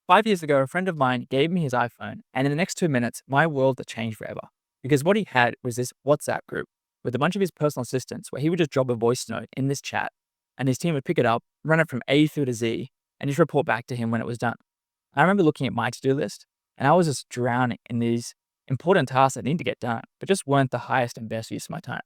5 years ago, a friend of mine gave me his iPhone, and in the next 2 minutes, my world had changed forever. Because what he had was this WhatsApp group with a bunch of his personal assistants where he would just drop a voice note in this chat, and his team would pick it up, run it from A through to Z, and just report back to him when it was done. I remember looking at my to-do list, and I was just drowning in these important tasks that need to get done, but just weren't the highest and best use of my time.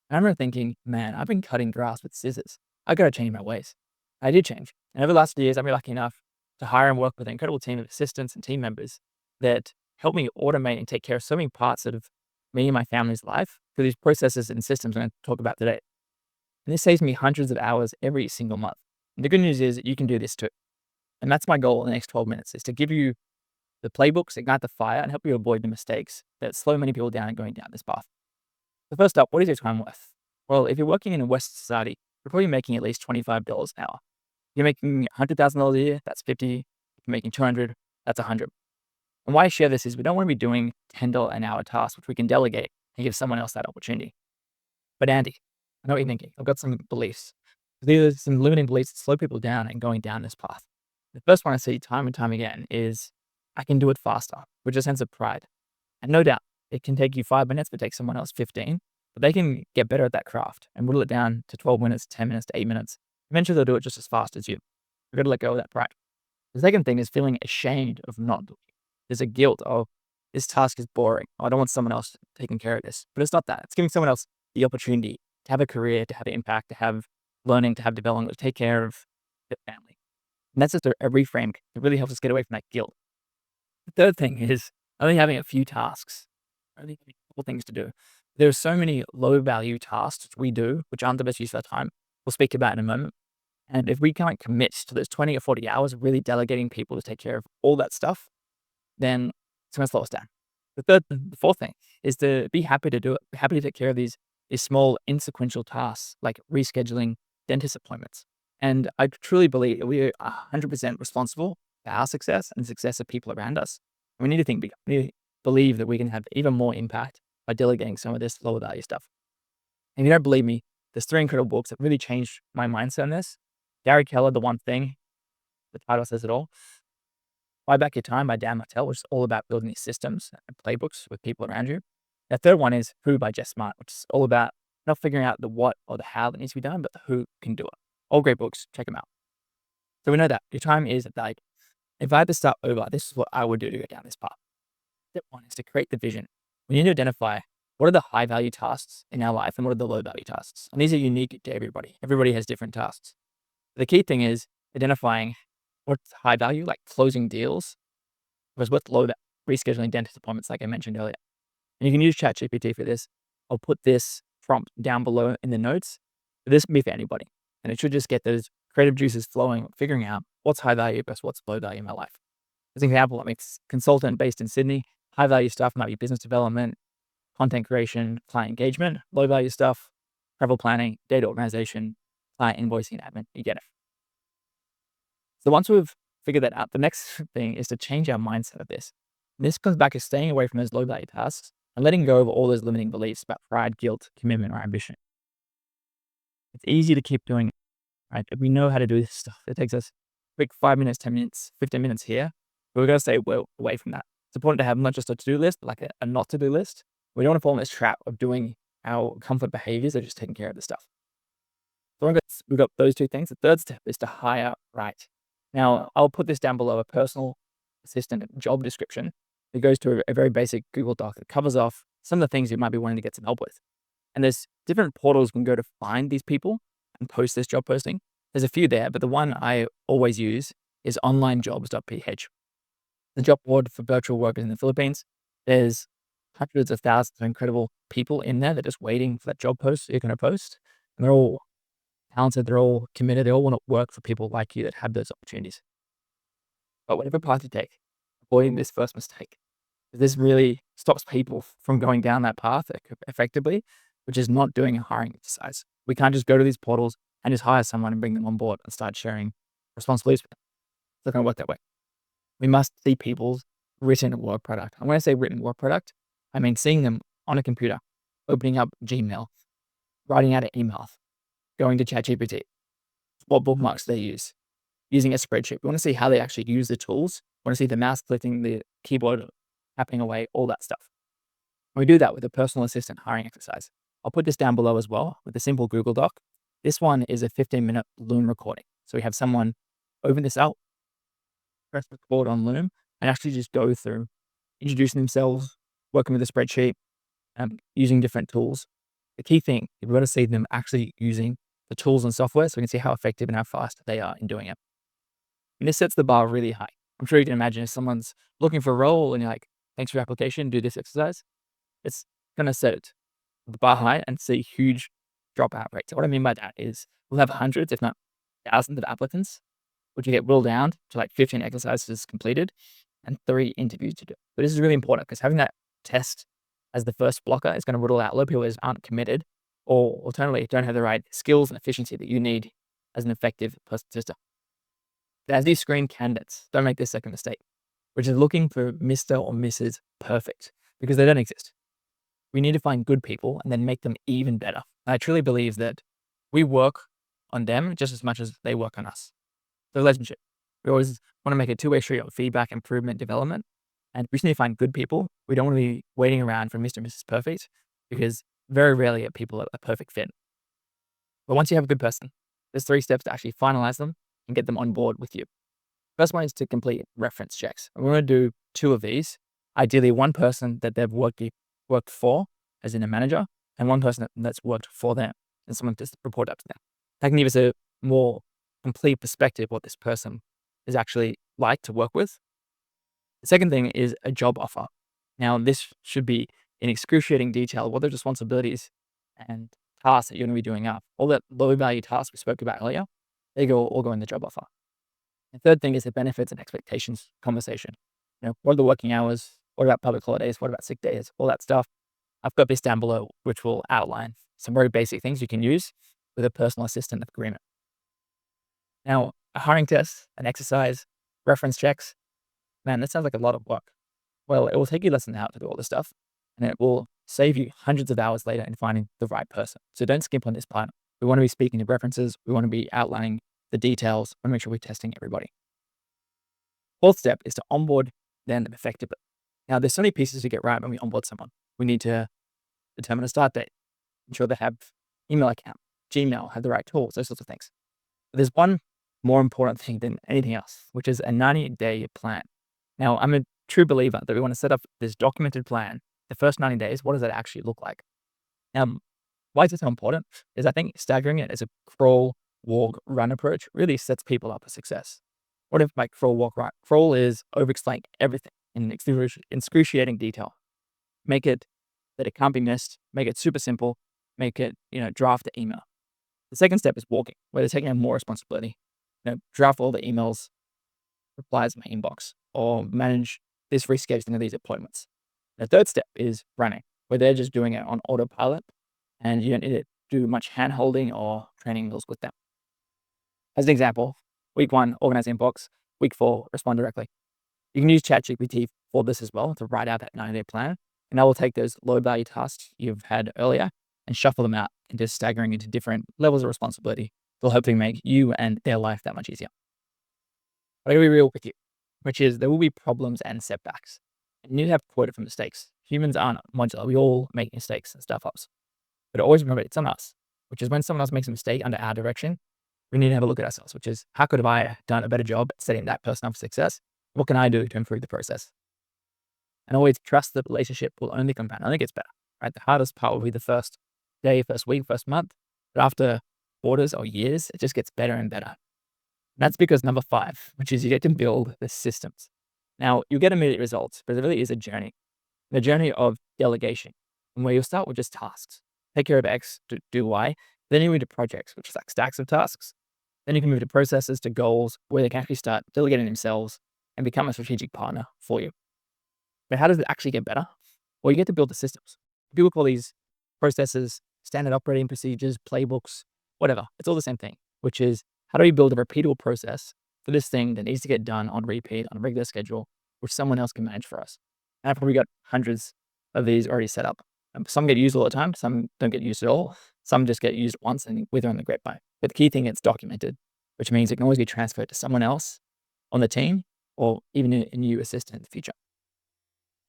I remember thinking, man, I've been cutting grass with scissors. I gotta change my ways. I did change. And over the last few years, I've been lucky enough to hire and work with an incredible team of assistants and team members that help me automate and take care of so many parts of me and my family's life through these processes and systems I'm going to talk about today. And this saves me hundreds of hours every single month. And the good news is that you can do this too. And that's my goal in the next 12 minutes is to give you the playbooks, ignite the fire, and help you avoid the mistakes that slow many people down going down this path. So first up, what is your time worth? Well, if you're working in a Western society, you're probably making at least $25 an hour. You're making $100,000 a year, that's 50. If you're making 200, that's 100. And why I share this is we don't want to be doing $10 an hour tasks, which we can delegate and give someone else that opportunity. But Andy, I know what you're thinking. I've got some beliefs. These are some limiting beliefs that slow people down and going down this path. The first one I see time and time again is I can do it faster, with a sense of pride. And no doubt, it can take you 5 minutes, but take someone else 15. But they can get better at that craft and whittle it down to 12 minutes, 10 minutes to 8 minutes. Eventually, they'll do it just as fast as you. You've got to let go of that pride. The second thing is feeling ashamed of not doing it. There's a guilt of this task is boring. I don't want someone else taking care of this. But it's not that. It's giving someone else the opportunity to have a career, to have an impact, to have learning, to have development, to take care of their family. And that's just a reframe. It really helps us get away from that guilt. The third thing is only having a few tasks, only having a couple things to do. There are so many low value tasks we do, which aren't the best use of our time. We'll speak about in a moment. And if we can't commit to those 20 or 40 hours of really delegating people to take care of all that stuff, then it's going to slow us down. The fourth thing is to be happy to do it, be happy to take care of these small insequential tasks like rescheduling dentist appointments. And I truly believe that we are 100% responsible for our success and the success of people around us. And we need to think bigger. We need to believe that we can have even more impact by delegating some of this lower value stuff. And if you don't believe me, there's 3 incredible books that really changed my mindset on this. Gary Keller, The One Thing, the title says it all. Buy Back Your Time by Dan Martell, which is all about building these systems and playbooks with people around you. The third one is Who by Jess Smart, which is all about not figuring out the what or the how that needs to be done, but the who can do it. All great books. Check them out. So we know that your time is like, if I had to start over, this is what I would do to go down this path. Step 1 is to create the vision. We need to identify what are the high value tasks in our life and what are the low value tasks. And these are unique to everybody. Everybody has different tasks. The key thing is identifying what's high value, like closing deals, versus what's low value, rescheduling dentist appointments, like I mentioned earlier. And you can use ChatGPT for this. I'll put this prompt down below in the notes. But this can be for anybody. And it should just get those creative juices flowing, figuring out what's high value versus what's low value in my life. As an example, I'm a consultant based in Sydney. High value stuff might be business development, content creation, client engagement. Low value stuff, travel planning, data organization, client invoicing, and admin. You get it. So once we've figured that out, the next thing is to change our mindset of this. And this comes back to staying away from those low value tasks and letting go of all those limiting beliefs about pride, guilt, commitment, or ambition. It's easy to keep doing it, right? If we know how to do this stuff, it takes us quick 5 minutes, 10 minutes, 15 minutes here, but we've got to stay well away from that. It's important to have not just a to-do list, but like a not to-do list. We don't want to fall in this trap of doing our comfort behaviors or just taking care of the stuff. So we've got those 2 things. The third step is to hire right. Now, I'll put this down below, a personal assistant job description. It goes to a very basic Google Doc that covers off some of the things you might be wanting to get some help with. And there's different portals you can go to find these people and post this job posting. There's a few there, but the one I always use is onlinejobs.ph. The job board for virtual workers in the Philippines. There's hundreds of thousands of incredible people in there that are just waiting for that job post you're going to post. And they're all talented, they're all committed, they all want to work for people like you that have those opportunities. But whatever path you take, avoid this first mistake. This really stops people from going down that path effectively, which is not doing a hiring exercise. We can't just go to these portals and just hire someone and bring them on board and start sharing responsibilities with them. It's not going to work that way. We must see people's written work product. And when I say written work product, I mean seeing them on a computer, opening up Gmail, writing out an email, going to ChatGPT, what bookmarks they use, using a spreadsheet. We want to see how they actually use the tools want to see the mouse clicking, the keyboard tapping away, all that stuff. We do that with a personal assistant hiring exercise. I'll put this down below as well with a simple Google Doc. This one is a 15-minute Loom recording. So we have someone open this up, press record on Loom, and actually just go through introducing themselves, working with a spreadsheet, using different tools. The key thing, you've got to see them actually using the tools and software so we can see how effective and how fast they are in doing it. And this sets the bar really high. I'm sure you can imagine if someone's looking for a role and you're like, thanks for your application, do this exercise. It's going to set the bar high and see huge dropout rates. So what I mean by that is we'll have hundreds, if not thousands of applicants, which you get whittled down to like 15 exercises completed and 3 interviews to do. But this is really important because having that test as the first blocker is going to whittle out a lot of people who aren't committed or alternatively don't have the right skills and efficiency that you need as an effective person assistant. As you screen candidates, don't make this second mistake, which is looking for Mr. or Mrs. Perfect, because they don't exist. We need to find good people and then make them even better. I truly believe that we work on them just as much as they work on us. The relationship. We always want to make a two-way street of feedback, improvement, development. And we just need to find good people. We don't want to be waiting around for Mr. and Mrs. Perfect because very rarely are people a perfect fit. But once you have a good person, there's 3 steps to actually finalize them and get them on board with you. First one is to complete reference checks. And we're going to do 2 of these. Ideally, one person that they've worked for, as in a manager, and one person that's worked for them, and someone just report up to them. That can give us a more complete perspective of what this person is actually like to work with. The second thing is a job offer. Now, this should be in excruciating detail what the responsibilities and tasks that you're going to be doing are. All that low value tasks we spoke about earlier, they all go in the job offer. The third thing is the benefits and expectations conversation. What are the working hours? What about public holidays? What about sick days? All that stuff. I've got this down below, which will outline some very basic things you can use with a personal assistant agreement. Now, a hiring test, an exercise, reference checks, man, that sounds like a lot of work. Well, it will take you less than an hour to do all this stuff, and it will save you hundreds of hours later in finding the right person. So don't skimp on this part. We want to be speaking to references. We want to be outlining the details. We want to make sure we're testing everybody. Fourth step is to onboard them effectively. Now, there's so many pieces to get right when we onboard someone. We need to determine a start date, ensure they have email account, Gmail, have the right tools, those sorts of things. But there's one more important thing than anything else, which is a 90-day plan. Now, I'm a true believer that we want to set up this documented plan. The first 90 days, what does that actually look like? Now, why is it so important? Is I think staggering it as a crawl, walk, run approach really sets people up for success. What if my crawl, walk, run? Crawl is over-explain everything in excruciating detail. Make it that it can't be missed. Make it super simple. Make it, draft the email. The second step is walking, where they're taking on more responsibility. Draft all the emails, replies in my inbox, or manage this rescheduling of these appointments. The third step is running, where they're just doing it on autopilot, and you don't need to do much hand holding or training wheels with them. As an example, week 1, organize inbox. Week 4, respond directly. You can use ChatGPT for this as well to write out that 90-day plan, and that will take those low-value tasks you've had earlier and shuffle them out and just staggering into different levels of responsibility. They'll hopefully make you and their life that much easier. But I gotta be real with you, which is there will be problems and setbacks. And you have to quote it for mistakes. Humans aren't modular. We all make mistakes and stuff ups. But always remember it's on us, which is when someone else makes a mistake under our direction, we need to have a look at ourselves, which is how could have I done a better job at setting that person up for success? What can I do to improve the process? And always trust that the relationship will only compound, only gets better, right? The hardest part will be the first day, first week, first month. But after quarters or years, it just gets better and better. And that's because number 5, which is you get to build the systems. Now, you get immediate results, but it really is a journey. The journey of delegation, where you'll start with just tasks. Take care of X, do Y. Then you move to projects, which is like stacks of tasks. Then you can move to processes, to goals, where they can actually start delegating themselves and become a strategic partner for you. But how does it actually get better? Well, you get to build the systems. People call these processes standard operating procedures, playbooks, whatever. It's all the same thing, which is how do we build a repeatable process for this thing that needs to get done on repeat, on a regular schedule, which someone else can manage for us. And I've probably got hundreds of these already set up. Some get used all the time. Some don't get used at all. Some just get used once and wither on the grapevine. But the key thing, it's documented, which means it can always be transferred to someone else on the team or even a new assistant in the future.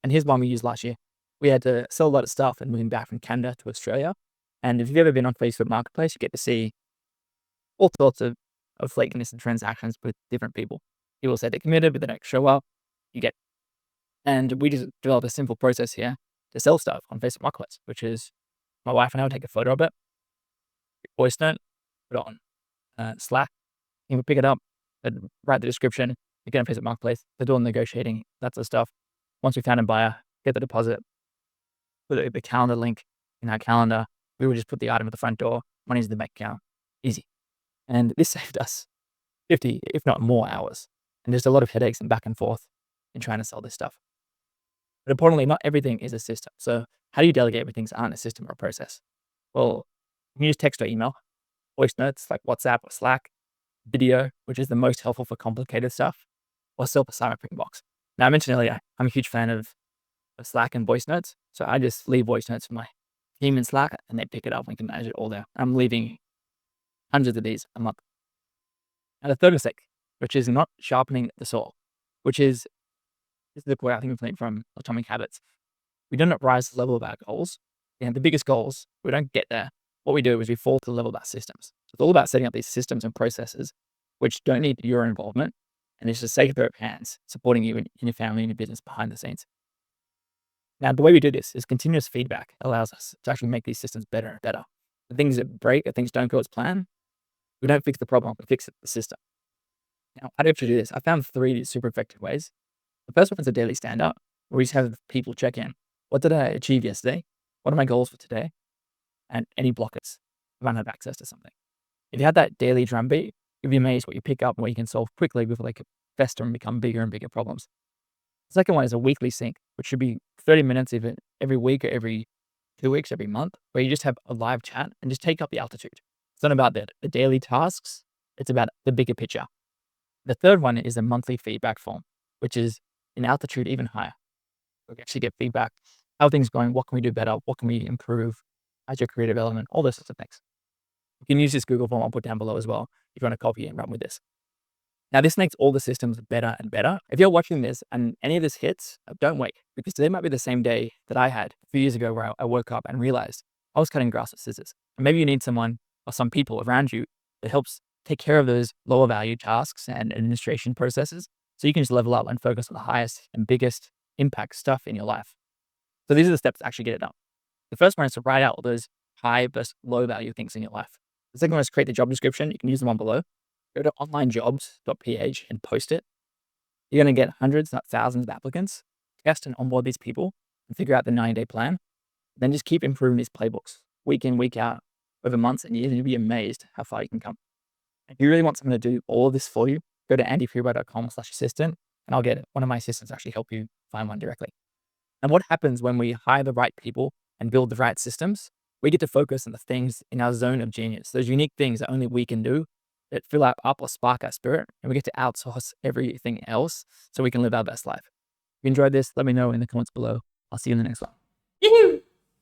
And here's one we used last year. We had to sell a lot of stuff and moving back from Canada to Australia. And if you've ever been on Facebook Marketplace, you get to see all sorts of flakiness and transactions with different people. People say they're committed, but they don't show up. And we just developed a simple process here to sell stuff on Facebook Marketplace, which is my wife and I would take a photo of it, voice note, put it on Slack, and we pick it up, and write the description, we get on Facebook Marketplace, they do all the negotiating, that sort of stuff. Once we found a buyer, get the deposit, put the calendar link in our calendar, we would just put the item at the front door, money's in the bank account, easy. And this saved us 50, if not more hours. And there's a lot of headaches and back and forth in trying to sell this stuff. But importantly, not everything is a system. So how do you delegate when things aren't a system or a process? Well, you can use text or email, voice notes like WhatsApp or Slack, video, which is the most helpful for complicated stuff, or self-assignment print box. Now, I mentioned earlier, I'm a huge fan of Slack and voice notes. So I just leave voice notes for my team in Slack and they pick it up and can manage it all there. I'm leaving hundreds of these a month. Now, the third mistake, which is not sharpening the saw, which is, this is the quote I think we've learned from Atomic Habits. We do not rise to the level of our goals. And the biggest goals, we don't get there. What we do is we fall to the level of our systems. So it's all about setting up these systems and processes which don't need your involvement. And it's just a safe pair of hands supporting you in your family and your business behind the scenes. Now, the way we do this is continuous feedback allows us to actually make these systems better and better. The things that break, or things don't go as planned, we don't fix the problem, we fix the system. Now, how do you actually do this? I found 3 super effective ways. The first one is a daily stand-up, where we just have people check in. What did I achieve yesterday? What are my goals for today? And any blockers if I don't have access to something. If you had that daily drumbeat, you'd be amazed what you pick up and what you can solve quickly before they could fester and become bigger and bigger problems. The second one is a weekly sync, which should be 30 minutes even every week or every 2 weeks, every month, where you just have a live chat and just take up the altitude. It's not about the daily tasks, it's about the bigger picture. The third one is a monthly feedback form, which is in altitude even higher. We can actually get feedback. How are things going? What can we do better? What can we improve? How's your creative element? All those sorts of things. You can use this Google form I'll put down below as well if you want to copy and run with this. Now, this makes all the systems better and better. If you're watching this and any of this hits, don't wait, because today might be the same day that I had a few years ago where I woke up and realized I was cutting grass with scissors. And maybe you need someone or some people around you that helps take care of those lower value tasks and administration processes so you can just level up and focus on the highest and biggest impact stuff in your life. So these are the steps to actually get it done. The first one is to write out all those high versus low value things in your life. The second one is create the job description. You can use the one below. Go to onlinejobs.ph and post it. You're going to get hundreds, not thousands of applicants. Test and onboard these people and figure out the 90-day plan. Then just keep improving these playbooks week in, week out, over months and years, and you'll be amazed how far you can come. If you really want someone to do all of this for you, go to andyfreebuy.com/assistant and I'll get one of my assistants to actually help you find one directly. And what happens when we hire the right people and build the right systems? We get to focus on the things in our zone of genius, those unique things that only we can do that fill up or spark our spirit, and we get to outsource everything else so we can live our best life. If you enjoyed this, let me know in the comments below. I'll see you in the next one. Yee-hoo!